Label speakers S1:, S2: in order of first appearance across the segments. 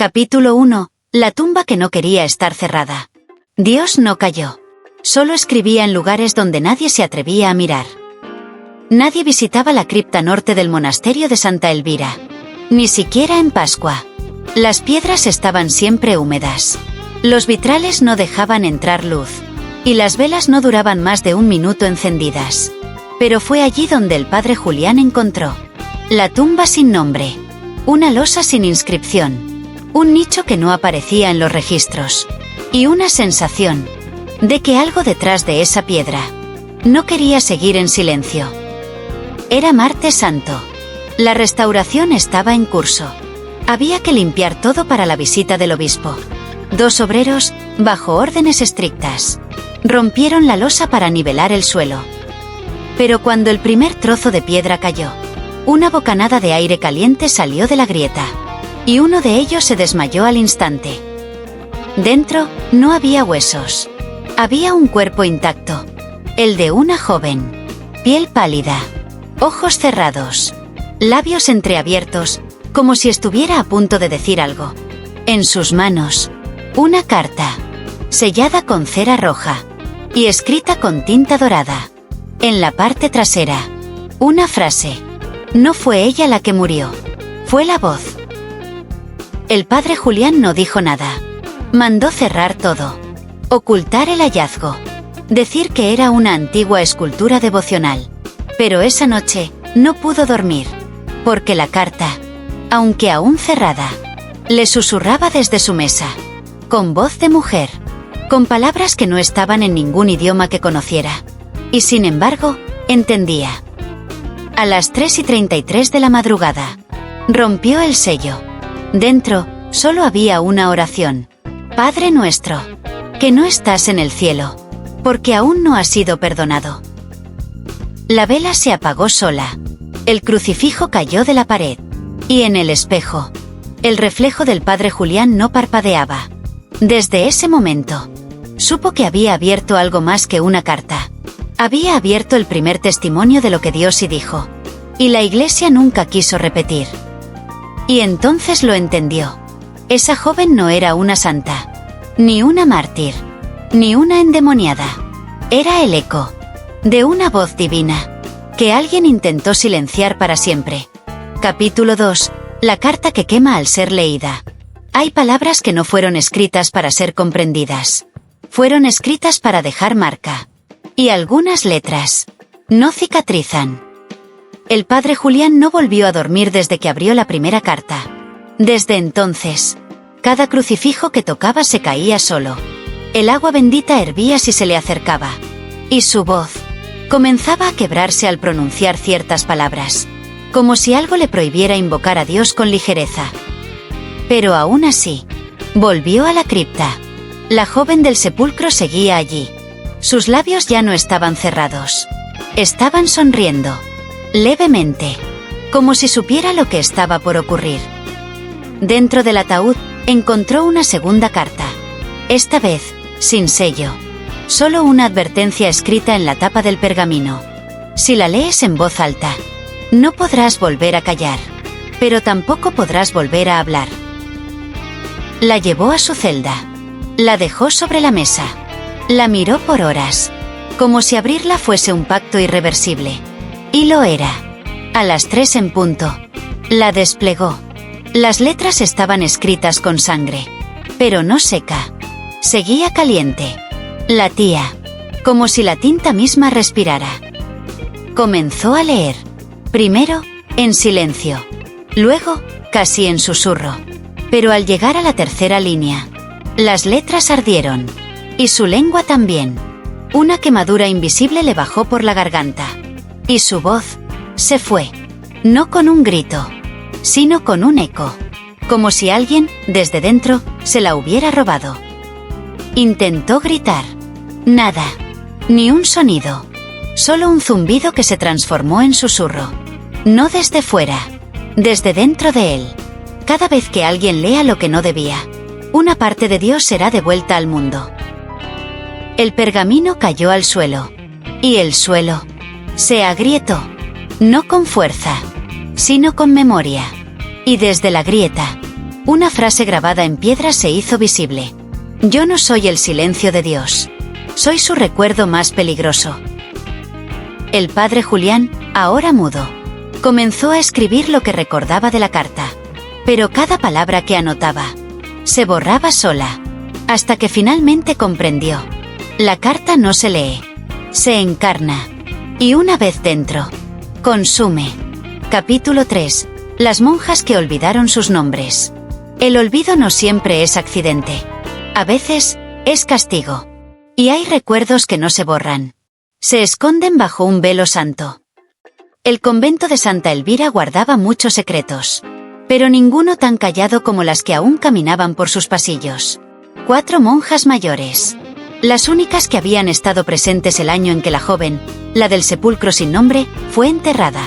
S1: Capítulo 1. La tumba que no quería estar cerrada. Dios no cayó. Solo escribía en lugares donde nadie se atrevía a mirar. Nadie visitaba la cripta norte del monasterio de Santa Elvira. Ni siquiera en Pascua. Las piedras estaban siempre húmedas. Los vitrales no dejaban entrar luz. Y las velas no duraban más de 1 minuto encendidas. Pero fue allí donde el padre Julián encontró la tumba sin nombre. Una losa sin inscripción. Un nicho que no aparecía en los registros. Y una sensación de que algo detrás de esa piedra no quería seguir en silencio. Era martes santo. La restauración estaba en curso. Había que limpiar todo para la visita del obispo. 2 obreros, bajo órdenes estrictas, rompieron la losa para nivelar el suelo. Pero cuando el primer trozo de piedra cayó, una bocanada de aire caliente salió de la grieta. Y uno de ellos se desmayó al instante. Dentro, no había huesos. Había un cuerpo intacto. El de una joven. Piel pálida. Ojos cerrados. Labios entreabiertos, como si estuviera a punto de decir algo. En sus manos, una carta. Sellada con cera roja. Y escrita con tinta dorada. En la parte trasera, una frase. No fue ella la que murió. Fue la voz. El padre Julián no dijo nada. Mandó cerrar todo. Ocultar el hallazgo. Decir que era una antigua escultura devocional. Pero esa noche, no pudo dormir. Porque la carta, aunque aún cerrada, le susurraba desde su mesa. Con voz de mujer. Con palabras que no estaban en ningún idioma que conociera. Y sin embargo, entendía. A las 3:33 de la madrugada. Rompió el sello. Dentro, solo había una oración. Padre nuestro, que no estás en el cielo, porque aún no has sido perdonado. La vela se apagó sola. El crucifijo cayó de la pared. Y en el espejo, el reflejo del padre Julián no parpadeaba. Desde ese momento, supo que había abierto algo más que una carta. Había abierto el primer testimonio de lo que Dios sí dijo. Y la Iglesia nunca quiso repetir. Y entonces lo entendió. Esa joven no era una santa, ni una mártir, ni una endemoniada. Era el eco de una voz divina, que alguien intentó silenciar para siempre. Capítulo 2. La carta que quema al ser leída. Hay palabras que no fueron escritas para ser comprendidas. Fueron escritas para dejar marca. Y algunas letras no cicatrizan. El padre Julián no volvió a dormir desde que abrió la primera carta. Desde entonces, cada crucifijo que tocaba se caía solo. El agua bendita hervía si se le acercaba. Y su voz comenzaba a quebrarse al pronunciar ciertas palabras, como si algo le prohibiera invocar a Dios con ligereza. Pero aún así, volvió a la cripta. La joven del sepulcro seguía allí. Sus labios ya no estaban cerrados. Estaban sonriendo. Levemente, como si supiera lo que estaba por ocurrir. Dentro del ataúd, encontró una segunda carta. Esta vez, sin sello. Solo una advertencia escrita en la tapa del pergamino. Si la lees en voz alta, no podrás volver a callar. Pero tampoco podrás volver a hablar. La llevó a su celda. La dejó sobre la mesa. La miró por horas. Como si abrirla fuese un pacto irreversible. Y lo era. A las 3 en punto. La desplegó. Las letras estaban escritas con sangre. Pero no seca. Seguía caliente. Latía. Como si la tinta misma respirara. Comenzó a leer. Primero, en silencio. Luego, casi en susurro. Pero al llegar a la tercera línea, las letras ardieron. Y su lengua también. Una quemadura invisible le bajó por la garganta. Y su voz se fue. No con un grito, sino con un eco. Como si alguien, desde dentro, se la hubiera robado. Intentó gritar. Nada. Ni un sonido. Solo un zumbido que se transformó en susurro. No desde fuera. Desde dentro de él. Cada vez que alguien lea lo que no debía, una parte de Dios será devuelta al mundo. El pergamino cayó al suelo. Y el suelo se agrietó. No con fuerza, sino con memoria. Y desde la grieta, Una frase grabada en piedra se hizo visible. Yo no soy el silencio de Dios. Soy su recuerdo más peligroso. El padre Julián, ahora mudo, comenzó a escribir lo que recordaba de la carta. Pero cada palabra que anotaba se borraba sola, hasta que finalmente comprendió. La carta no se lee, se encarna. Y una vez dentro, consume. Capítulo 3. Las monjas que olvidaron sus nombres. El olvido no siempre es accidente. A veces, es castigo. Y hay recuerdos que no se borran. Se esconden bajo un velo santo. El convento de Santa Elvira guardaba muchos secretos, pero ninguno tan callado como las que aún caminaban por sus pasillos. 4 monjas mayores. Las únicas que habían estado presentes el año en que la joven, la del sepulcro sin nombre, fue enterrada.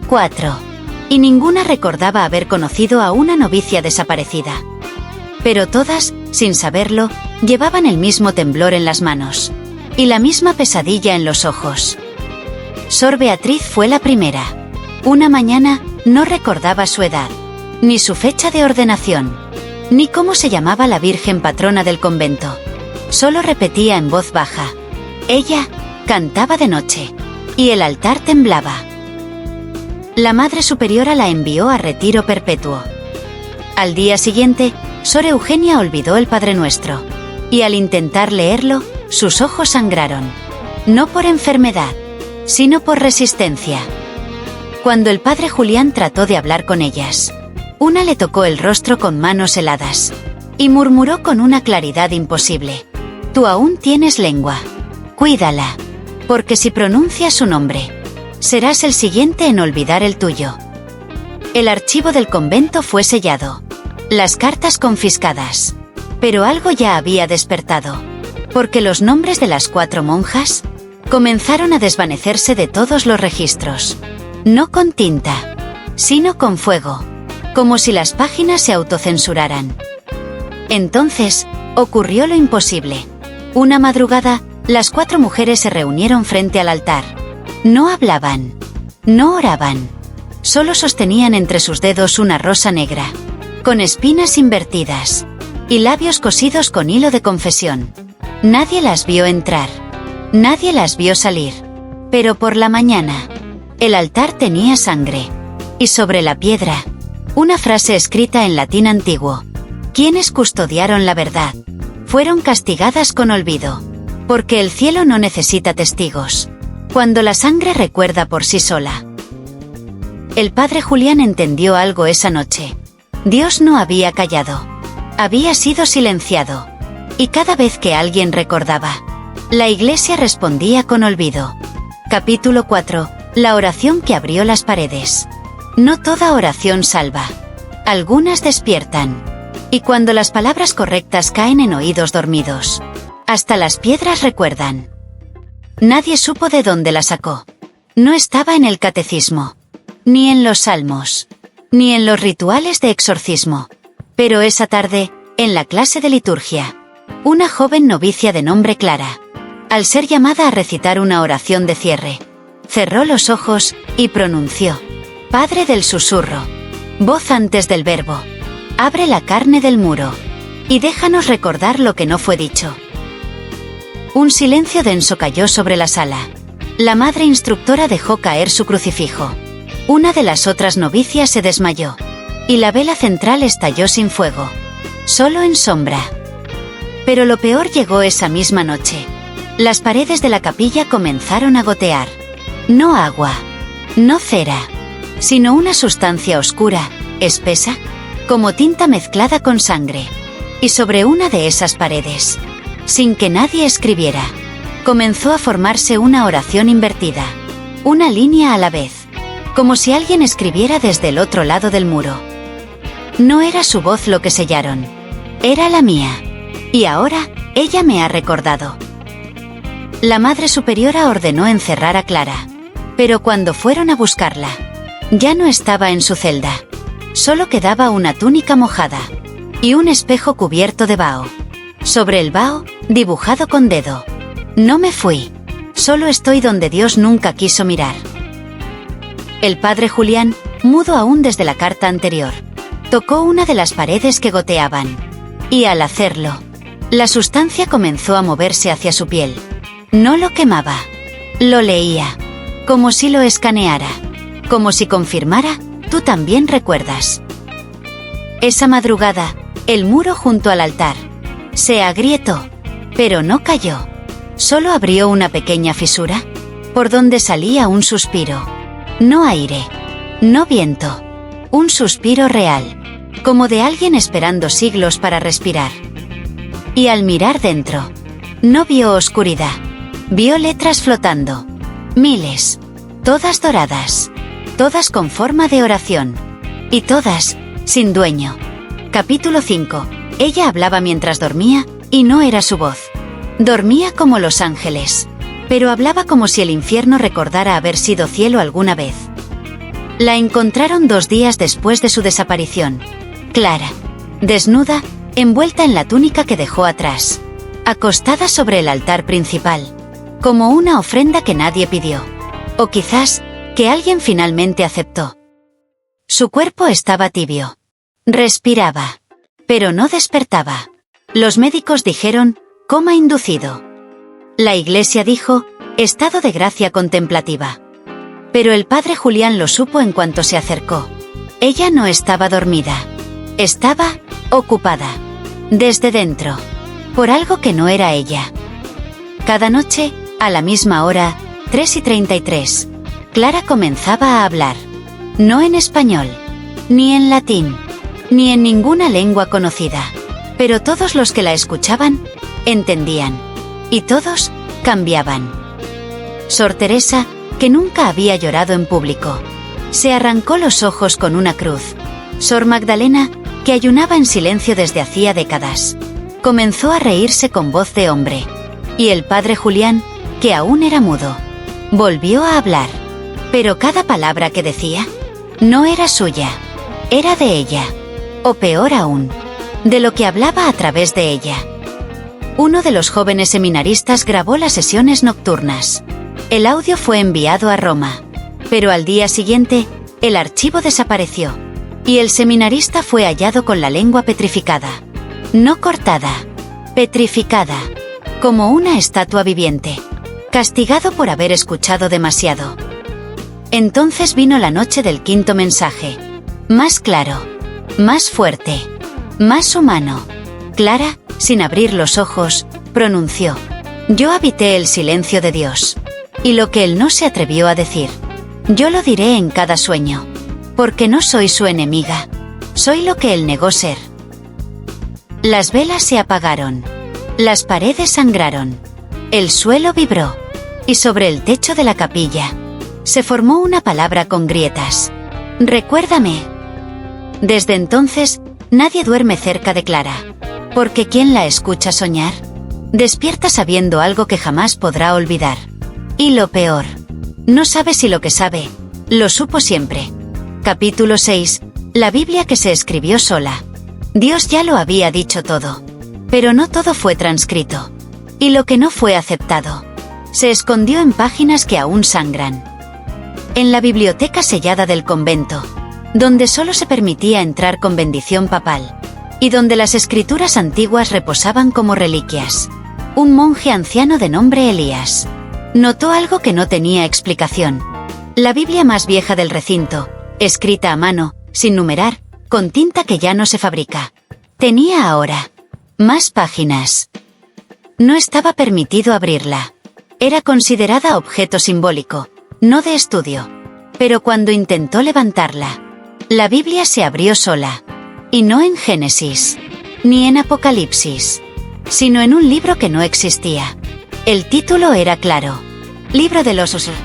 S1: 4. Y ninguna recordaba haber conocido a una novicia desaparecida. Pero todas, sin saberlo, llevaban el mismo temblor en las manos. Y la misma pesadilla en los ojos. Sor Beatriz fue la primera. Una mañana, no recordaba su edad, ni su fecha de ordenación, ni cómo se llamaba la Virgen patrona del convento. Solo repetía en voz baja. Ella cantaba de noche, y el altar temblaba. La Madre Superiora la envió a retiro perpetuo. Al día siguiente, Sor Eugenia olvidó el Padre Nuestro, y al intentar leerlo, sus ojos sangraron. No por enfermedad, sino por resistencia. Cuando el padre Julián trató de hablar con ellas, una le tocó el rostro con manos heladas, y murmuró con una claridad imposible. Tú aún tienes lengua. Cuídala, porque si pronuncias su nombre, serás el siguiente en olvidar el tuyo. El archivo del convento fue sellado, las cartas confiscadas, pero algo ya había despertado, porque los nombres de las 4 monjas comenzaron a desvanecerse de todos los registros, no con tinta, sino con fuego, como si las páginas se autocensuraran. Entonces, ocurrió lo imposible. Una madrugada, las 4 mujeres se reunieron frente al altar. No hablaban, no oraban, solo sostenían entre sus dedos una rosa negra, con espinas invertidas, y labios cosidos con hilo de confesión. Nadie las vio entrar, nadie las vio salir, pero por la mañana, el altar tenía sangre, y sobre la piedra, una frase escrita en latín antiguo. Quienes custodiaron la verdad, fueron castigadas con olvido, porque el cielo no necesita testigos, cuando la sangre recuerda por sí sola. El padre Julián entendió algo esa noche. Dios no había callado, había sido silenciado, y cada vez que alguien recordaba, la Iglesia respondía con olvido. Capítulo 4. La oración que abrió las paredes. No toda oración salva. Algunas despiertan. Y cuando las palabras correctas caen en oídos dormidos, hasta las piedras recuerdan. Nadie supo de dónde la sacó. No estaba en el catecismo, ni en los salmos, ni en los rituales de exorcismo. Pero esa tarde, en la clase de liturgia, una joven novicia de nombre Clara, al ser llamada a recitar una oración de cierre, cerró los ojos y pronunció: Padre del susurro, voz antes del verbo, abre la carne del muro, y déjanos recordar lo que no fue dicho. Un silencio denso cayó sobre la sala. La madre instructora dejó caer su crucifijo. Una de las otras novicias se desmayó, y la vela central estalló sin fuego, solo en sombra. Pero lo peor llegó esa misma noche. Las paredes de la capilla comenzaron a gotear. No agua, no cera, sino una sustancia oscura, espesa, como tinta mezclada con sangre. Y sobre una de esas paredes, sin que nadie escribiera, comenzó a formarse una oración invertida, una línea a la vez, como si alguien escribiera desde el otro lado del muro. No era su voz lo que sellaron, era la mía. Y ahora, ella me ha recordado. La Madre Superiora ordenó encerrar a Clara, pero cuando fueron a buscarla, ya no estaba en su celda. Solo quedaba una túnica mojada y un espejo cubierto de vaho. Sobre el vaho, dibujado con dedo: no me fui, solo estoy donde Dios nunca quiso mirar. El padre Julián, mudo aún desde la carta anterior, Tocó una de las paredes que goteaban. Y al hacerlo, la sustancia comenzó a moverse hacia su piel. No lo quemaba. Lo leía. Como si lo escaneara. Como si confirmara, tú también recuerdas. Esa madrugada, el muro junto al altar se agrietó, pero no cayó. Solo abrió una pequeña fisura, por donde salía un suspiro. No aire, no viento. Un suspiro real, como de alguien esperando siglos para respirar. Y al mirar dentro, no vio oscuridad. Vio letras flotando. Miles. Todas doradas. Todas con forma de oración. Y todas, sin dueño. Capítulo 5. Ella hablaba mientras dormía, y no era su voz. Dormía como los ángeles. Pero hablaba como si el infierno recordara haber sido cielo alguna vez. La encontraron 2 días después de su desaparición. Clara. Desnuda, envuelta en la túnica que dejó atrás. Acostada sobre el altar principal. Como una ofrenda que nadie pidió. O quizás, que alguien finalmente aceptó. Su cuerpo estaba tibio. Respiraba. Pero no despertaba. Los médicos dijeron, coma inducido. La iglesia dijo, estado de gracia contemplativa. Pero el padre Julián lo supo en cuanto se acercó. Ella no estaba dormida. Estaba ocupada. Desde dentro. Por algo que no era ella. Cada noche, a la misma hora, 3:33, Clara comenzaba a hablar. No en español. Ni en latín. Ni en ninguna lengua conocida. Pero todos los que la escuchaban, entendían. Y todos, cambiaban. Sor Teresa, que nunca había llorado en público, se arrancó los ojos con una cruz. Sor Magdalena, que ayunaba en silencio desde hacía décadas, comenzó a reírse con voz de hombre. Y el padre Julián, que aún era mudo, volvió a hablar. Pero cada palabra que decía, no era suya, era de ella. O peor aún, de lo que hablaba a través de ella. Uno de los jóvenes seminaristas grabó las sesiones nocturnas. El audio fue enviado a Roma. Pero al día siguiente, el archivo desapareció. Y el seminarista fue hallado con la lengua petrificada. No cortada. Petrificada. Como una estatua viviente. Castigado por haber escuchado demasiado. Entonces vino la noche del 5.º mensaje. Más claro. Más fuerte. Más humano. Clara, sin abrir los ojos, pronunció. Yo habité el silencio de Dios. Y lo que él no se atrevió a decir, yo lo diré en cada sueño. Porque no soy su enemiga. Soy lo que él negó ser. Las velas se apagaron. Las paredes sangraron. El suelo vibró. Y sobre el techo de la capilla se formó una palabra con grietas. Recuérdame. Desde entonces, nadie duerme cerca de Clara. Porque ¿quién la escucha soñar? Despierta sabiendo algo que jamás podrá olvidar. Y lo peor, no sabe si lo que sabe, lo supo siempre. Capítulo 6. La Biblia que se escribió sola. Dios ya lo había dicho todo. Pero no todo fue transcrito. Y lo que no fue aceptado, se escondió en páginas que aún sangran. En la biblioteca sellada del convento, donde solo se permitía entrar con bendición papal, y donde las escrituras antiguas reposaban como reliquias, un monje anciano de nombre Elías notó algo que no tenía explicación. La Biblia más vieja del recinto, escrita a mano, sin numerar, con tinta que ya no se fabrica, tenía ahora más páginas. No estaba permitido abrirla. Era considerada objeto simbólico, no de estudio. Pero cuando intentó levantarla, la Biblia se abrió sola. Y no en Génesis, ni en Apocalipsis, sino en un libro que no existía. El título era claro. Libro de los Osos.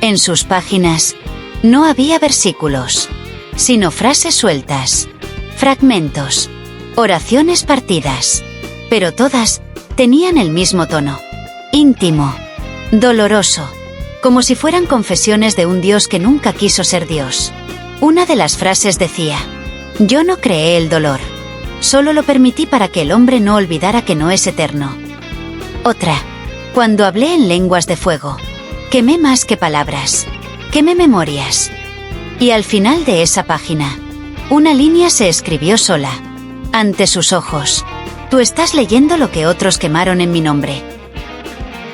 S1: En sus páginas, no había versículos, sino frases sueltas, fragmentos, oraciones partidas. Pero todas tenían el mismo tono. Íntimo. Doloroso. Como si fueran confesiones de un Dios que nunca quiso ser Dios. Una de las frases decía: yo no creé el dolor. Solo lo permití para que el hombre no olvidara que no es eterno. Otra. Cuando hablé en lenguas de fuego, quemé más que palabras. Quemé memorias. Y al final de esa página, Una línea se escribió sola. Ante sus ojos. Tú estás leyendo lo que otros quemaron en mi nombre.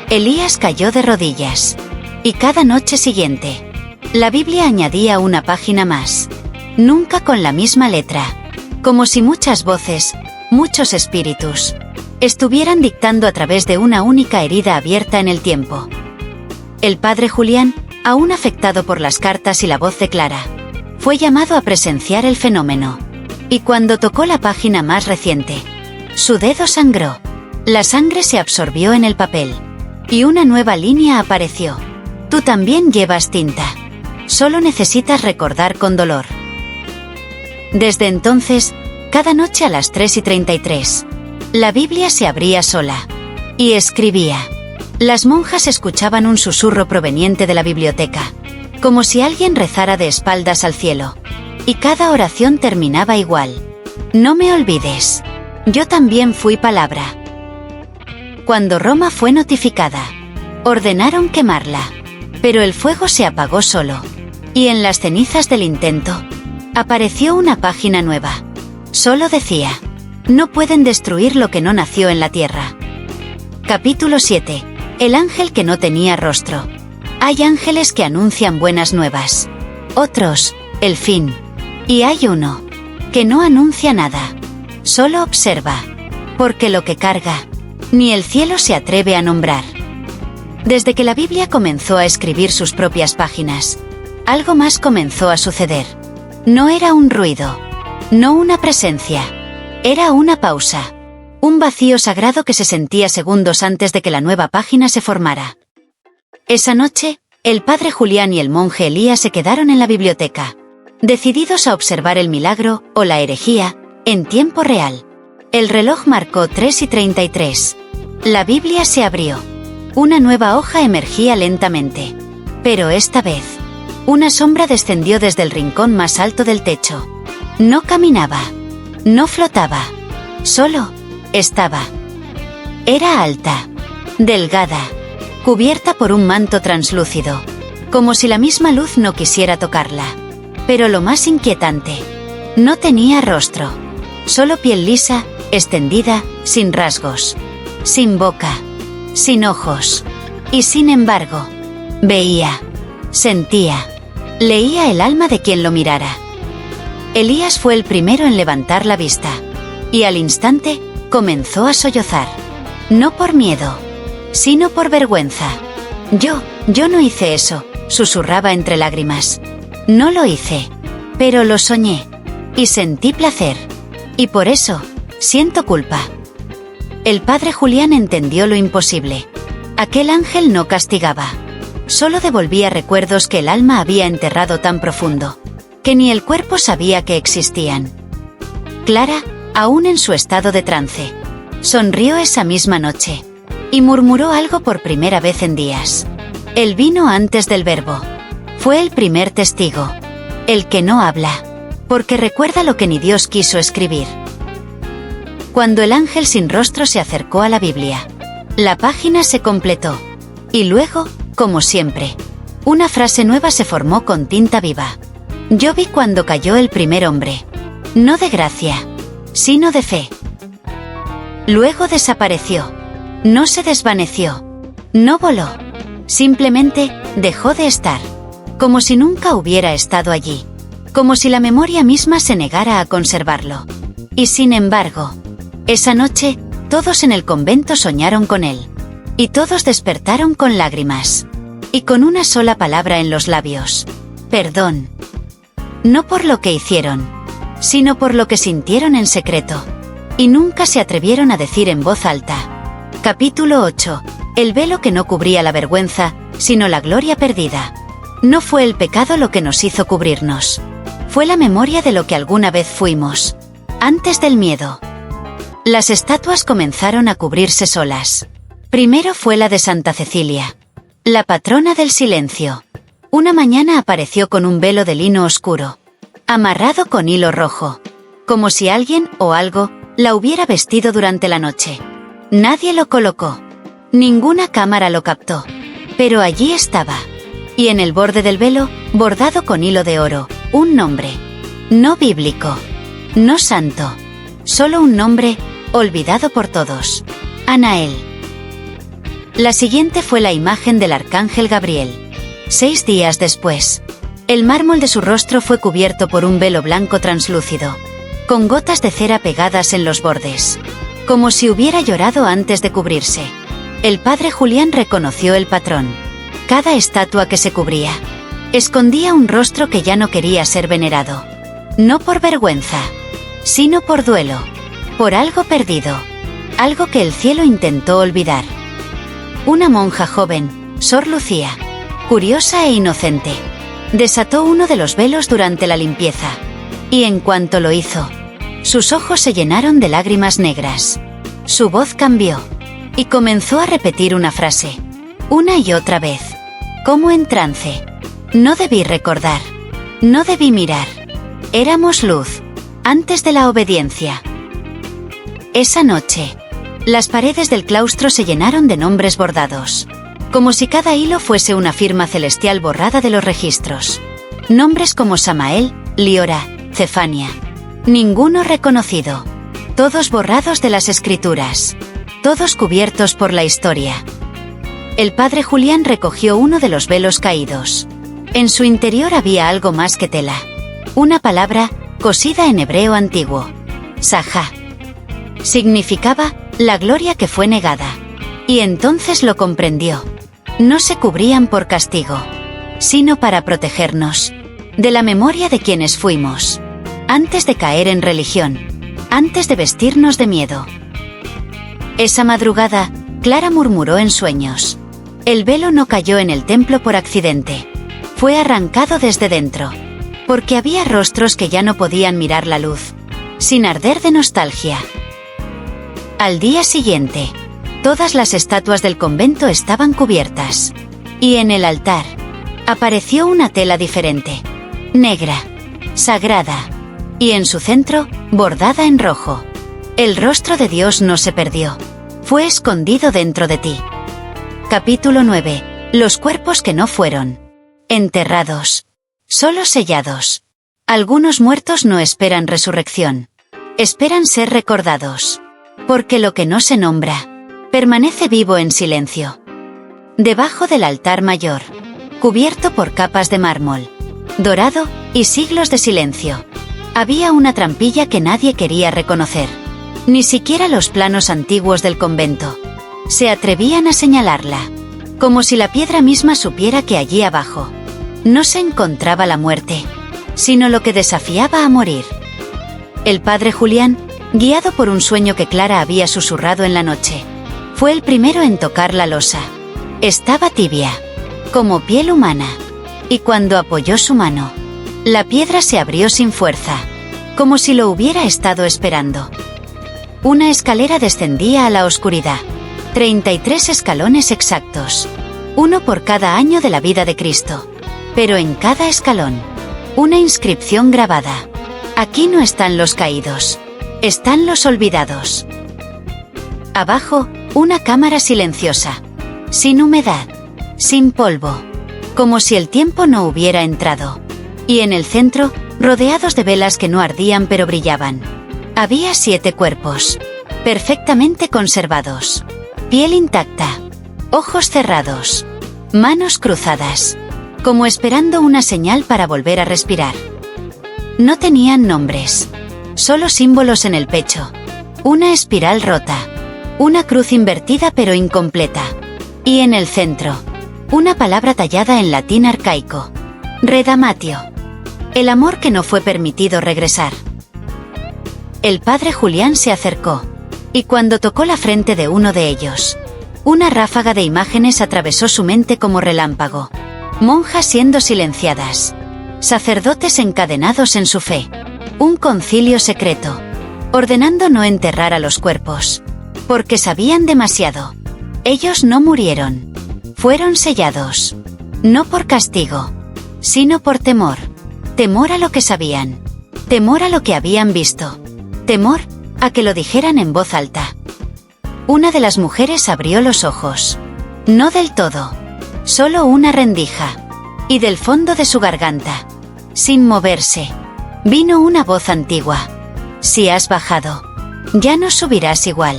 S1: Elías cayó de rodillas. Y cada noche siguiente, la Biblia añadía una página más. Nunca con la misma letra. Como si muchas voces, muchos espíritus, estuvieran dictando a través de una única herida abierta en el tiempo. El padre Julián, aún afectado por las cartas y la voz de Clara, fue llamado a presenciar el fenómeno. Y cuando tocó la página más reciente, su dedo sangró. La sangre se absorbió en el papel. Y una nueva línea apareció. Tú también llevas tinta. Solo necesitas recordar con dolor. Desde entonces, cada noche a las 3:33, la Biblia se abría sola. Y escribía. Las monjas escuchaban un susurro proveniente de la biblioteca, como si alguien rezara de espaldas al cielo. Y cada oración terminaba igual. No me olvides. Yo también fui palabra. Cuando Roma fue notificada, ordenaron quemarla. Pero el fuego se apagó solo. Y en las cenizas del intento, apareció una página nueva. Solo decía: no pueden destruir lo que no nació en la tierra. Capítulo 7. El ángel que no tenía rostro. Hay ángeles que anuncian buenas nuevas. Otros, el fin. Y hay uno, que no anuncia nada. Solo observa. Porque lo que carga, ni el cielo se atreve a nombrar. Desde que la Biblia comenzó a escribir sus propias páginas, algo más comenzó a suceder. No era un ruido. No una presencia. Era una pausa. Un vacío sagrado que se sentía segundos antes de que la nueva página se formara. Esa noche, el padre Julián y el monje Elías se quedaron en la biblioteca, decididos a observar el milagro, o la herejía, en tiempo real. El reloj marcó 3:33. La Biblia se abrió. Una nueva hoja emergía lentamente. Pero esta vez, una sombra descendió desde el rincón más alto del techo. No caminaba. No flotaba. Solo estaba. Era alta. Delgada. Cubierta por un manto translúcido. Como si la misma luz no quisiera tocarla. Pero lo más inquietante, no tenía rostro. Solo piel lisa, extendida, sin rasgos. Sin boca. Sin ojos. Y sin embargo, veía. Sentía. Leía el alma de quien lo mirara. Elías fue el primero en levantar la vista. Y al instante, comenzó a sollozar. No por miedo, sino por vergüenza. Yo no hice eso, susurraba entre lágrimas. No lo hice. Pero lo soñé. Y sentí placer. Y por eso, siento culpa. El padre Julián entendió lo imposible. Aquel ángel no castigaba. Solo devolvía recuerdos que el alma había enterrado tan profundo, que ni el cuerpo sabía que existían. Clara, aún en su estado de trance, sonrió esa misma noche. Y murmuró algo por primera vez en días. El vino antes del verbo. Fue el primer testigo. El que no habla. Porque recuerda lo que ni Dios quiso escribir. Cuando el ángel sin rostro se acercó a la Biblia, la página se completó. Y luego, como siempre, una frase nueva se formó con tinta viva. Yo vi cuando cayó el primer hombre. No de gracia, sino de fe. Luego desapareció. No se desvaneció. No voló. Simplemente, dejó de estar. Como si nunca hubiera estado allí. Como si la memoria misma se negara a conservarlo. Y sin embargo, esa noche, todos en el convento soñaron con él. Y todos despertaron con lágrimas. Y con una sola palabra en los labios. Perdón. No por lo que hicieron, sino por lo que sintieron en secreto. Y nunca se atrevieron a decir en voz alta. Capítulo 8. El velo que no cubría la vergüenza, sino la gloria perdida. No fue el pecado lo que nos hizo cubrirnos. Fue la memoria de lo que alguna vez fuimos. Antes del miedo. Las estatuas comenzaron a cubrirse solas. Primero fue la de Santa Cecilia, la patrona del silencio. Una mañana apareció con un velo de lino oscuro, amarrado con hilo rojo, como si alguien o algo la hubiera vestido durante la noche. Nadie lo colocó. Ninguna cámara lo captó. Pero allí estaba. Y en el borde del velo, bordado con hilo de oro, un nombre. No bíblico. No santo. Solo un nombre, olvidado por todos. Anael. La siguiente fue la imagen del arcángel Gabriel. 6 días después. El mármol de su rostro fue cubierto por un velo blanco translúcido, con gotas de cera pegadas en los bordes, como si hubiera llorado antes de cubrirse. El padre Julián reconoció el patrón. Cada estatua que se cubría escondía un rostro que ya no quería ser venerado. No por vergüenza, sino por duelo, por algo perdido, algo que el cielo intentó olvidar. Una monja joven, Sor Lucía, curiosa e inocente, desató uno de los velos durante la limpieza, y en cuanto lo hizo, sus ojos se llenaron de lágrimas negras. Su voz cambió, y comenzó a repetir una frase, una y otra vez, como en trance. No debí recordar, no debí mirar. Éramos luz, antes de la obediencia. Esa noche, las paredes del claustro se llenaron de nombres bordados, como si cada hilo fuese una firma celestial borrada de los registros. Nombres como Samael, Liora, Cefania. Ninguno reconocido. Todos borrados de las escrituras. Todos cubiertos por la historia. El padre Julián recogió uno de los velos caídos. En su interior había algo más que tela. Una palabra, cosida en hebreo antiguo. Sajá. Significaba, la gloria que fue negada. Y entonces lo comprendió. No se cubrían por castigo, sino para protegernos de la memoria de quienes fuimos, antes de caer en religión, antes de vestirnos de miedo. Esa madrugada, Clara murmuró en sueños. El velo no cayó en el templo por accidente. Fue arrancado desde dentro, porque había rostros que ya no podían mirar la luz, sin arder de nostalgia. Al día siguiente, todas las estatuas del convento estaban cubiertas. Y en el altar, apareció una tela diferente, negra, sagrada, y en su centro, bordada en rojo. El rostro de Dios no se perdió. Fue escondido dentro de ti. Capítulo 9. Los cuerpos que no fueron enterrados, solo sellados. Algunos muertos no esperan resurrección. Esperan ser recordados. Porque lo que no se nombra permanece vivo en silencio. Debajo del altar mayor, cubierto por capas de mármol dorado y siglos de silencio, había una trampilla que nadie quería reconocer. Ni siquiera los planos antiguos del convento se atrevían a señalarla, como si la piedra misma supiera que allí abajo no se encontraba la muerte, sino lo que desafiaba a morir. El padre Julián, guiado por un sueño que Clara había susurrado en la noche, fue el primero en tocar la losa. Estaba tibia, como piel humana, y cuando apoyó su mano, la piedra se abrió sin fuerza, como si lo hubiera estado esperando. Una escalera descendía a la oscuridad. 33 escalones exactos, uno por cada año de la vida de Cristo. Pero en cada escalón, una inscripción grabada. Aquí no están los caídos, están los olvidados. Abajo, una cámara silenciosa, sin humedad, sin polvo, como si el tiempo no hubiera entrado. Y en el centro, rodeados de velas que no ardían pero brillaban, había 7 cuerpos, perfectamente conservados. Piel intacta, ojos cerrados, manos cruzadas, como esperando una señal para volver a respirar. No tenían nombres, solo símbolos en el pecho, una espiral rota, una cruz invertida pero incompleta, y en el centro, una palabra tallada en latín arcaico, redamatio, el amor que no fue permitido regresar. El padre Julián se acercó, y cuando tocó la frente de uno de ellos, una ráfaga de imágenes atravesó su mente como relámpago. Monjas siendo silenciadas, sacerdotes encadenados en su fe, un concilio secreto, ordenando no enterrar a los cuerpos, porque sabían demasiado. Ellos no murieron, fueron sellados, no por castigo, sino por temor. Temor a lo que sabían, temor a lo que habían visto, temor a que lo dijeran en voz alta. Una de las mujeres abrió los ojos. No del todo, solo una rendija. Y del fondo de su garganta, sin moverse, Vino una voz antigua. Si has bajado, ya no subirás igual.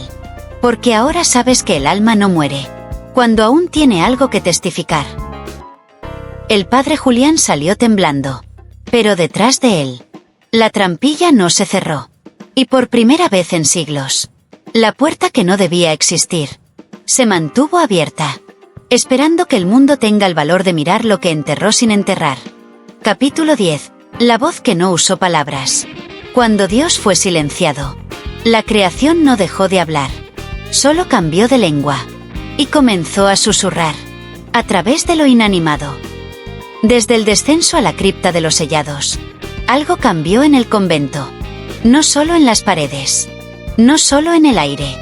S1: Porque ahora sabes que el alma no muere, cuando aún tiene algo que testificar. El padre Julián salió temblando. Pero detrás de él, la trampilla no se cerró. Y por primera vez en siglos, la puerta que no debía existir, se mantuvo abierta, esperando que el mundo tenga el valor de mirar lo que enterró sin enterrar. Capítulo 10. La voz que no usó palabras. Cuando Dios fue silenciado, la creación no dejó de hablar. Solo cambió de lengua. Y comenzó a susurrar, a través de lo inanimado. Desde el descenso a la cripta de los sellados, algo cambió en el convento. No solo en las paredes, no solo en el aire,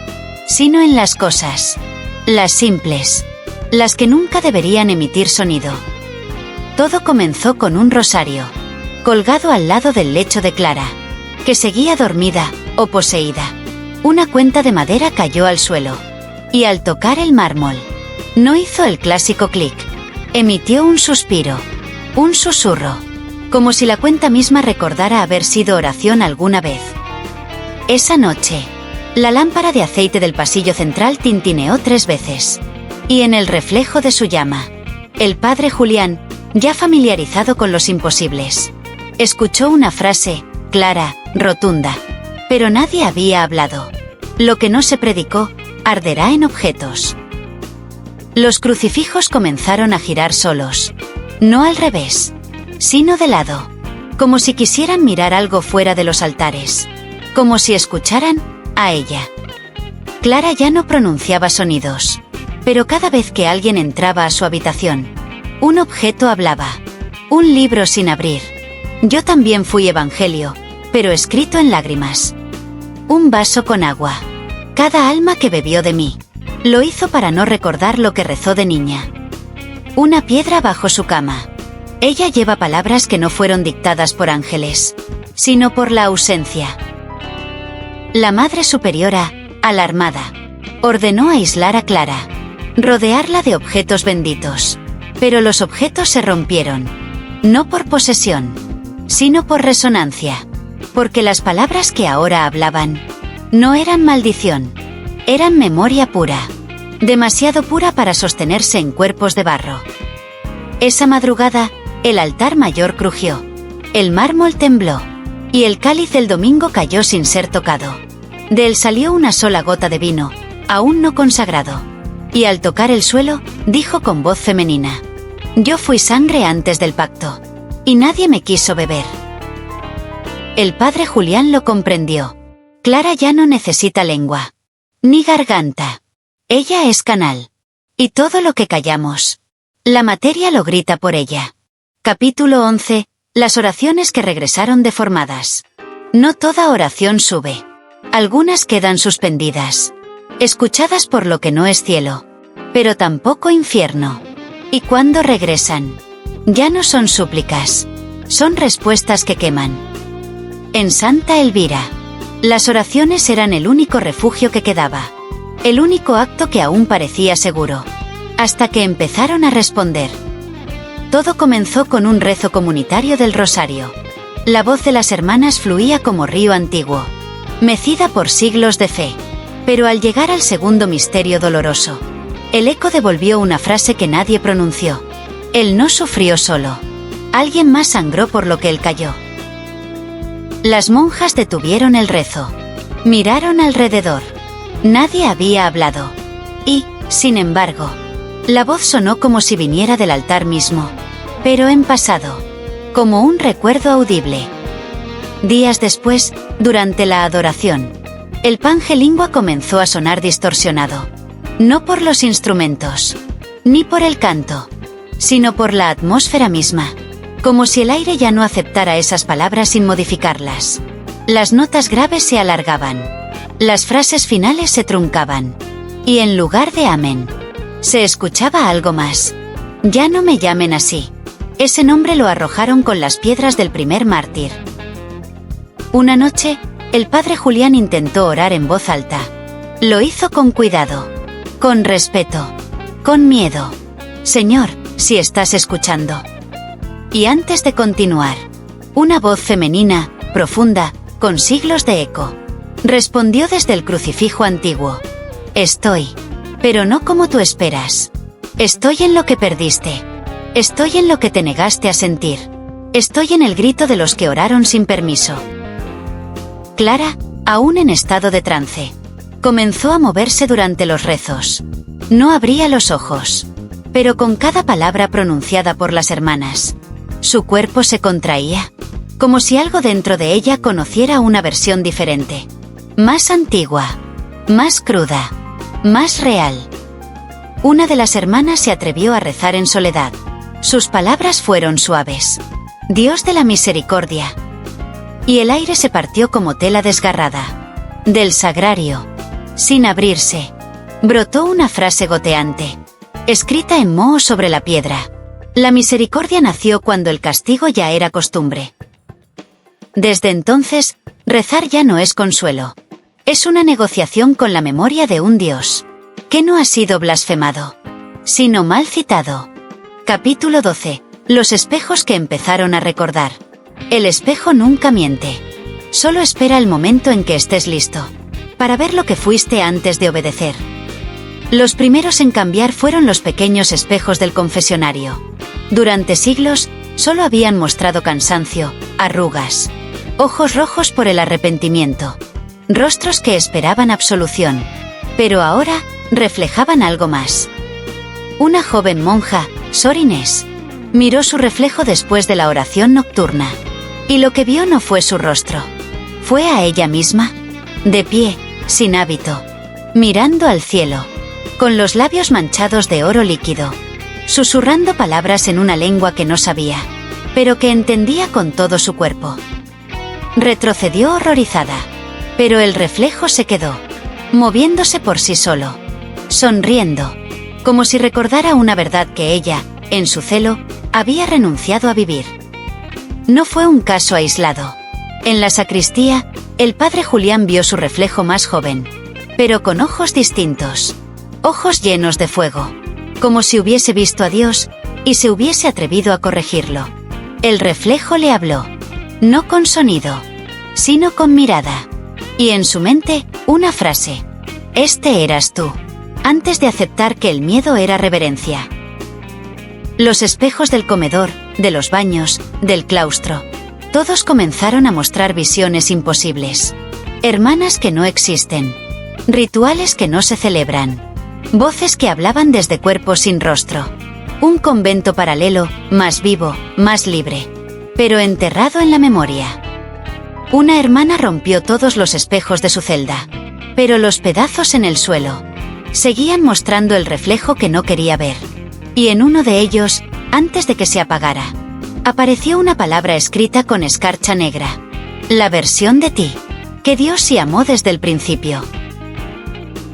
S1: sino en las cosas. Las simples, las que nunca deberían emitir sonido. Todo comenzó con un rosario, colgado al lado del lecho de Clara, que seguía dormida o poseída. Una cuenta de madera cayó al suelo, y al tocar el mármol, no hizo el clásico clic. Emitió un suspiro, un susurro, como si la cuenta misma recordara haber sido oración alguna vez. Esa noche, la lámpara de aceite del pasillo central tintineó 3 veces. Y en el reflejo de su llama, el padre Julián, ya familiarizado con los imposibles, escuchó una frase, clara, rotunda. Pero nadie había hablado. Lo que no se predicó, arderá en objetos. Los crucifijos comenzaron a girar solos. No al revés, sino de lado. Como si quisieran mirar algo fuera de los altares. Como si escucharan a ella. Clara ya no pronunciaba sonidos. Pero cada vez que alguien entraba a su habitación, un objeto hablaba. Un libro sin abrir. Yo también fui evangelio, pero escrito en lágrimas. Un vaso con agua. Cada alma que bebió de mí, lo hizo para no recordar lo que rezó de niña. Una piedra bajo su cama. Ella lleva palabras que no fueron dictadas por ángeles, sino por la ausencia. La Madre Superiora, alarmada, ordenó aislar a Clara, rodearla de objetos benditos. Pero los objetos se rompieron, no por posesión, sino por resonancia. Porque las palabras que ahora hablaban, no eran maldición, eran memoria pura. Demasiado pura para sostenerse en cuerpos de barro. Esa madrugada, el altar mayor crujió, el mármol tembló, y el cáliz del domingo cayó sin ser tocado. De él salió una sola gota de vino, aún no consagrado. Y al tocar el suelo, dijo con voz femenina: yo fui sangre antes del pacto, y nadie me quiso beber. El padre Julián lo comprendió. Clara ya no necesita lengua, ni garganta. Ella es canal. Y todo lo que callamos, la materia lo grita por ella. Capítulo 11. Las oraciones que regresaron deformadas. No toda oración sube. Algunas quedan suspendidas, escuchadas por lo que no es cielo, pero tampoco infierno. Y cuando regresan, ya no son súplicas, son respuestas que queman. En Santa Elvira, las oraciones eran el único refugio que quedaba, el único acto que aún parecía seguro, hasta que empezaron a responder. Todo comenzó con un rezo comunitario del rosario. La voz de las hermanas fluía como río antiguo, mecida por siglos de fe. Pero al llegar al segundo misterio doloroso, el eco devolvió una frase que nadie pronunció. Él no sufrió solo. Alguien más sangró por lo que él cayó. Las monjas detuvieron el rezo. Miraron alrededor. Nadie había hablado. Y, sin embargo, la voz sonó como si viniera del altar mismo, pero en pasado, como un recuerdo audible. Días después, durante la adoración, el pangelingua comenzó a sonar distorsionado. No por los instrumentos, ni por el canto, sino por la atmósfera misma, como si el aire ya no aceptara esas palabras sin modificarlas. Las notas graves se alargaban, las frases finales se truncaban, y en lugar de amén, se escuchaba algo más. Ya no me llamen así. Ese nombre lo arrojaron con las piedras del primer mártir. Una noche, el padre Julián intentó orar en voz alta. Lo hizo con cuidado, con respeto, con miedo. Señor, si estás escuchando. Y antes de continuar, una voz femenina, profunda, con siglos de eco. Respondió desde el crucifijo antiguo. Estoy. Pero no como tú esperas. Estoy en lo que perdiste. Estoy en lo que te negaste a sentir. Estoy en el grito de los que oraron sin permiso. Clara, aún en estado de trance, comenzó a moverse durante los rezos. No abría los ojos, pero con cada palabra pronunciada por las hermanas, su cuerpo se contraía, como si algo dentro de ella conociera una versión diferente, más antigua, más cruda, más real. Una de las hermanas se atrevió a rezar en soledad. Sus palabras fueron suaves. Dios de la misericordia. Y el aire se partió como tela desgarrada. Del sagrario, sin abrirse, brotó una frase goteante, escrita en moho sobre la piedra. La misericordia nació cuando el castigo ya era costumbre. Desde entonces, rezar ya no es consuelo. Es una negociación con la memoria de un Dios que no ha sido blasfemado, sino mal citado. Capítulo 12. Los espejos que empezaron a recordar. El espejo nunca miente. Solo espera el momento en que estés listo para ver lo que fuiste antes de obedecer. Los primeros en cambiar fueron los pequeños espejos del confesionario. Durante siglos, solo habían mostrado cansancio, arrugas, ojos rojos por el arrepentimiento, rostros que esperaban absolución. Pero ahora, reflejaban algo más. Una joven monja, Sor Inés, miró su reflejo después de la oración nocturna. Y lo que vio no fue su rostro. Fue a ella misma, de pie, sin hábito, mirando al cielo, con los labios manchados de oro líquido, susurrando palabras en una lengua que no sabía, pero que entendía con todo su cuerpo. Retrocedió horrorizada, pero el reflejo se quedó, moviéndose por sí solo, sonriendo, como si recordara una verdad que ella, en su celo, había renunciado a vivir. No fue un caso aislado. En la sacristía, el padre Julián vio su reflejo más joven, pero con ojos distintos, ojos llenos de fuego, como si hubiese visto a Dios y se hubiese atrevido a corregirlo. El reflejo le habló, no con sonido, sino con mirada. Y en su mente, una frase: este eras tú, antes de aceptar que el miedo era reverencia. Los espejos del comedor, de los baños, del claustro, todos comenzaron a mostrar visiones imposibles. Hermanas que no existen. Rituales que no se celebran. Voces que hablaban desde cuerpos sin rostro. Un convento paralelo, más vivo, más libre, pero enterrado en la memoria. Una hermana rompió todos los espejos de su celda, pero los pedazos en el suelo seguían mostrando el reflejo que no quería ver. Y en uno de ellos, antes de que se apagara, apareció una palabra escrita con escarcha negra. La versión de ti, que Dios sí amó desde el principio.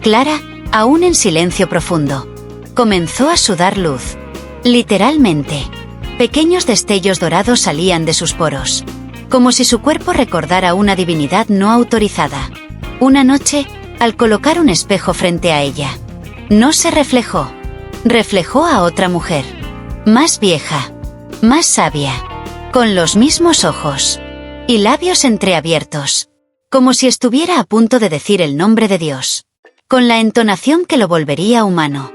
S1: Clara, aún en silencio profundo, comenzó a sudar luz. Literalmente, pequeños destellos dorados salían de sus poros, como si su cuerpo recordara una divinidad no autorizada. Una noche, al colocar un espejo frente a ella, no se reflejó. Reflejó a otra mujer, más vieja, más sabia, con los mismos ojos y labios entreabiertos, como si estuviera a punto de decir el nombre de Dios, con la entonación que lo volvería humano.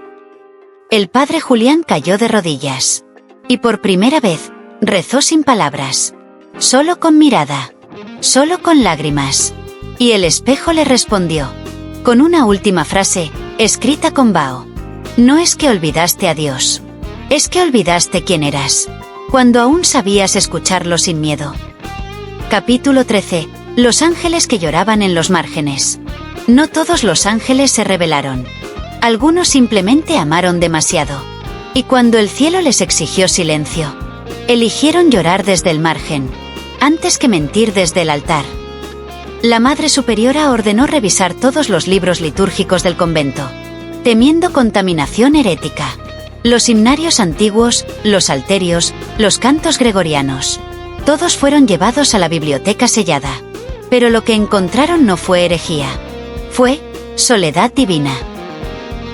S1: El padre Julián cayó de rodillas, y por primera vez, rezó sin palabras, solo con mirada, solo con lágrimas, y el espejo le respondió, con una última frase, escrita con vaho. No es que olvidaste a Dios, es que olvidaste quién eras, cuando aún sabías escucharlo sin miedo. Capítulo 13. Los ángeles que lloraban en los márgenes. No todos los ángeles se rebelaron. Algunos simplemente amaron demasiado. Y cuando el cielo les exigió silencio, eligieron llorar desde el margen, antes que mentir desde el altar. La Madre Superiora ordenó revisar todos los libros litúrgicos del convento, temiendo contaminación herética. Los himnarios antiguos, los salterios, los cantos gregorianos, todos fueron llevados a la biblioteca sellada. Pero lo que encontraron no fue herejía. Fue soledad divina.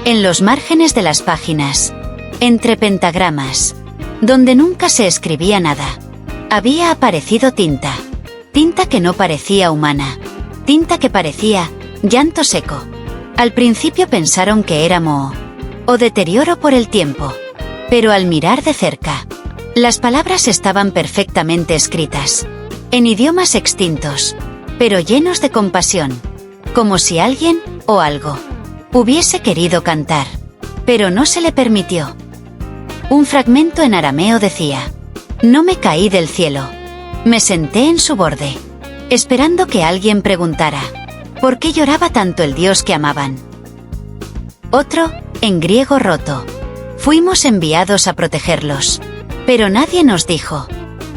S1: En los márgenes de las páginas, entre pentagramas, donde nunca se escribía nada, había aparecido tinta. Tinta que no parecía humana. Tinta que parecía llanto seco. Al principio pensaron que era moho o deterioro por el tiempo. Pero al mirar de cerca, las palabras estaban perfectamente escritas. En idiomas extintos, pero llenos de compasión. Como si alguien, o algo, hubiese querido cantar. Pero no se le permitió. Un fragmento en arameo decía: no me caí del cielo. Me senté en su borde, esperando que alguien preguntara ¿por qué lloraba tanto el Dios que amaban? Otro, en griego roto: fuimos enviados a protegerlos. Pero nadie nos dijo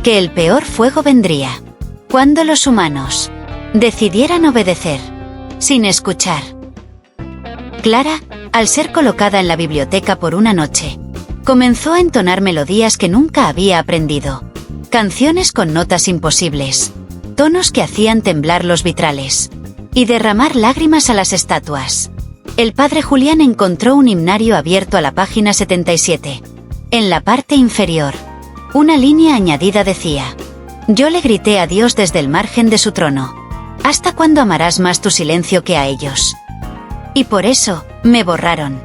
S1: que el peor fuego vendría cuando los humanos decidieran obedecer, sin escuchar. Clara, al ser colocada en la biblioteca por una noche, comenzó a entonar melodías que nunca había aprendido. Canciones con notas imposibles, tonos que hacían temblar los vitrales y derramar lágrimas a las estatuas. El padre Julián encontró un himnario abierto a la página 77. En la parte inferior, una línea añadida decía: yo le grité a Dios desde el margen de su trono: ¿hasta cuándo amarás más tu silencio que a ellos? Y por eso, me borraron.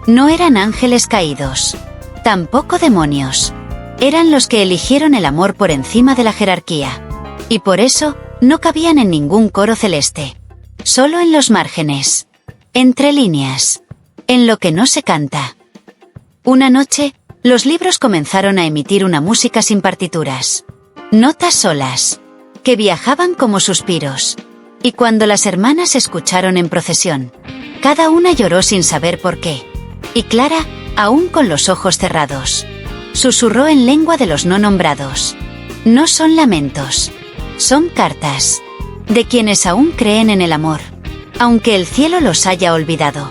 S1: No eran ángeles caídos, tampoco demonios. Eran los que eligieron el amor por encima de la jerarquía. Y por eso, no cabían en ningún coro celeste. Solo en los márgenes. Entre líneas. En lo que no se canta. Una noche, los libros comenzaron a emitir una música sin partituras. Notas solas, que viajaban como suspiros. Y cuando las hermanas escucharon en procesión, cada una lloró sin saber por qué. Y Clara, aún con los ojos cerrados, susurró en lengua de los no nombrados: no son lamentos, son cartas, de quienes aún creen en el amor, aunque el cielo los haya olvidado.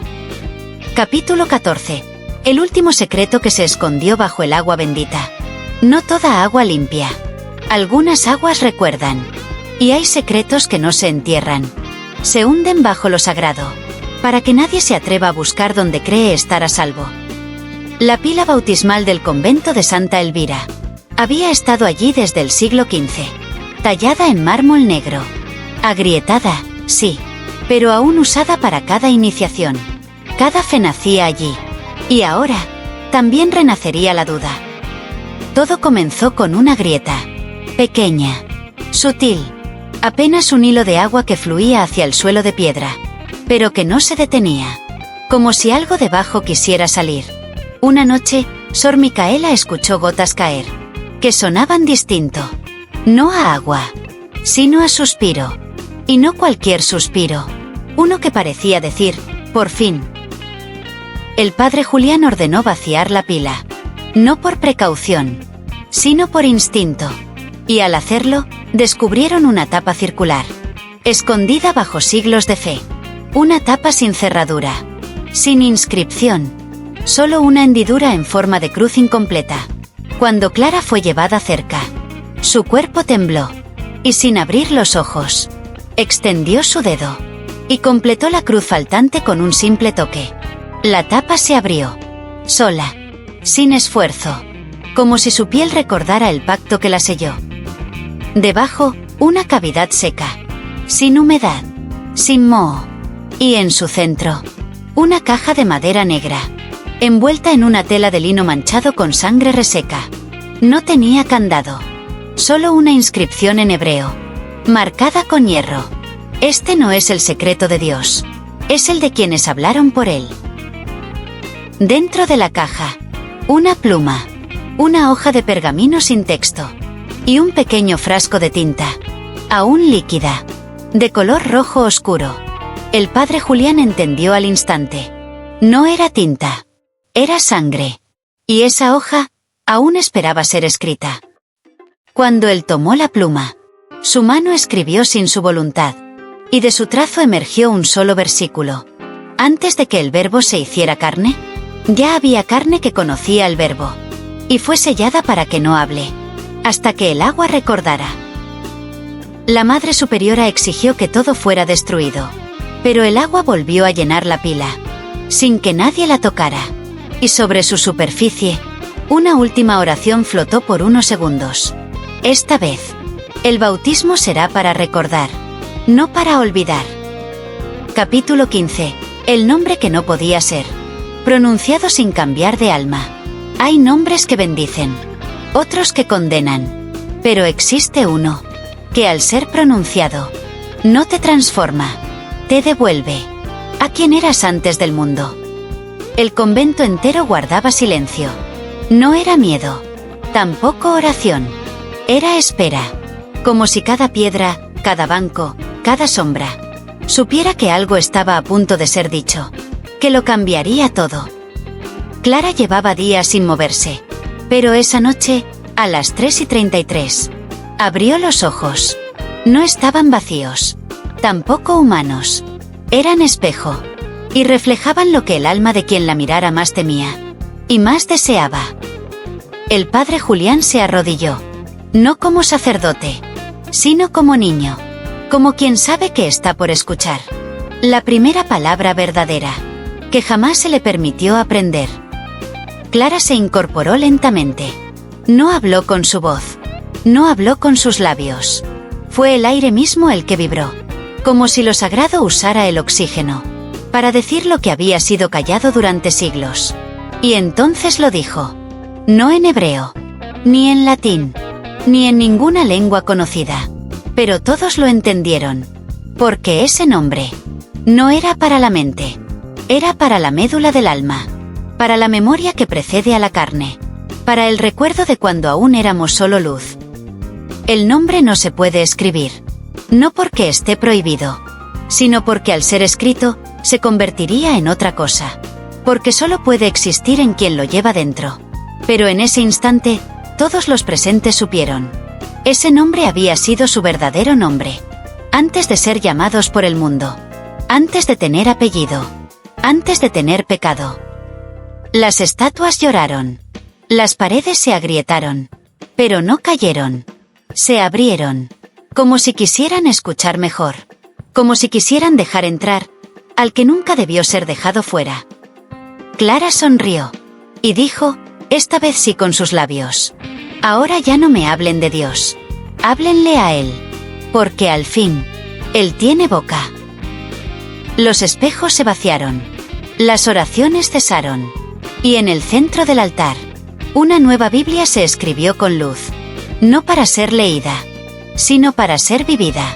S1: Capítulo 14. El último secreto que se escondió bajo el agua bendita. No toda agua limpia. Algunas aguas recuerdan. Y hay secretos que no se entierran. Se hunden bajo lo sagrado, para que nadie se atreva a buscar donde cree estar a salvo. La pila bautismal del convento de Santa Elvira había estado allí desde el siglo XV, tallada en mármol negro. Agrietada, sí, pero aún usada para cada iniciación. Cada fe nacía allí. Y ahora, también renacería la duda. Todo comenzó con una grieta. Pequeña. Sutil. Apenas un hilo de agua que fluía hacia el suelo de piedra. Pero que no se detenía. Como si algo debajo quisiera salir. Una noche, Sor Micaela escuchó gotas caer. Que sonaban distinto. No a agua, sino a suspiro. Y no cualquier suspiro. Uno que parecía decir: por fin. El padre Julián ordenó vaciar la pila. No por precaución, sino por instinto. Y al hacerlo, descubrieron una tapa circular, escondida bajo siglos de fe. Una tapa sin cerradura, sin inscripción. Solo una hendidura en forma de cruz incompleta. Cuando Clara fue llevada cerca, su cuerpo tembló. Y sin abrir los ojos, extendió su dedo. Y completó la cruz faltante con un simple toque. La tapa se abrió. Sola. Sin esfuerzo. Como si su piel recordara el pacto que la selló. Debajo, una cavidad seca. Sin humedad. Sin moho. Y en su centro, una caja de madera negra, envuelta en una tela de lino manchado con sangre reseca. No tenía candado. Solo una inscripción en hebreo, marcada con hierro. Este no es el secreto de Dios. Es el de quienes hablaron por él. Dentro de la caja, una pluma, una hoja de pergamino sin texto, y un pequeño frasco de tinta, aún líquida, de color rojo oscuro. El padre Julián entendió al instante. No era tinta, era sangre. Y esa hoja aún esperaba ser escrita. Cuando él tomó la pluma, su mano escribió sin su voluntad, y de su trazo emergió un solo versículo. Antes de que el verbo se hiciera carne, ya había carne que conocía el verbo, y fue sellada para que no hable, hasta que el agua recordara. La Madre Superiora exigió que todo fuera destruido, pero el agua volvió a llenar la pila, sin que nadie la tocara, y sobre su superficie, una última oración flotó por unos segundos. Esta vez, El bautismo será para recordar, no para olvidar. Capítulo 15. El nombre que no podía ser pronunciado sin cambiar de alma. Hay nombres que bendicen, otros que condenan, pero existe uno que al ser pronunciado no te transforma, te devuelve a quien eras antes del mundo. El convento entero guardaba silencio. No era miedo, tampoco oración. Era espera, como si cada piedra, cada banco, cada sombra supiera que algo estaba a punto de ser dicho, que lo cambiaría todo. Clara llevaba días sin moverse, pero esa noche, a las 3:33, abrió los ojos. No estaban vacíos, tampoco humanos. Eran espejo, y reflejaban lo que el alma de quien la mirara más temía y más deseaba. El padre Julián se arrodilló, no como sacerdote, sino como niño, como quien sabe que está por escuchar la primera palabra verdadera, que jamás se le permitió aprender. Clara se incorporó lentamente. No habló con su voz, no habló con sus labios. Fue el aire mismo el que vibró, como si lo sagrado usara el oxígeno para decir lo que había sido callado durante siglos. Y entonces lo dijo, no en hebreo, ni en latín, ni en ninguna lengua conocida, pero todos lo entendieron, porque ese nombre no era para la mente, era para la médula del alma, para la memoria que precede a la carne, para el recuerdo de cuando aún éramos solo luz. El nombre no se puede escribir, no porque esté prohibido, sino porque al ser escrito, se convertiría en otra cosa, porque solo puede existir en quien lo lleva dentro. Pero en ese instante, todos los presentes supieron. Ese nombre había sido su verdadero nombre, antes de ser llamados por el mundo, antes de tener apellido, antes de tener pecado. Las estatuas lloraron, las paredes se agrietaron, pero no cayeron, se abrieron, como si quisieran escuchar mejor, como si quisieran dejar entrar al que nunca debió ser dejado fuera. Clara sonrió y dijo, esta vez sí con sus labios, ahora ya no me hablen de Dios, háblenle a Él, porque al fin, Él tiene boca. Los espejos se vaciaron, las oraciones cesaron, y en el centro del altar, una nueva Biblia se escribió con luz, no para ser leída, sino para ser vivida.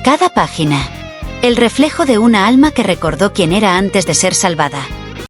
S1: Cada página, el reflejo de una alma que recordó quién era antes de ser salvada.